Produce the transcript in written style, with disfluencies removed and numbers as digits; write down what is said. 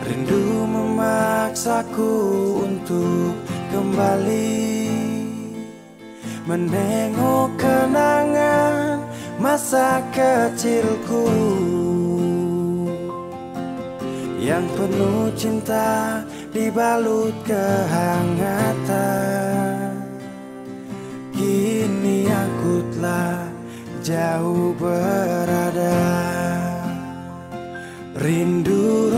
Rindu memaksaku untuk kembali menengok kenangan masa kecilku yang penuh cinta dibalut kehangatan. Kini aku telah jauh berada, rindu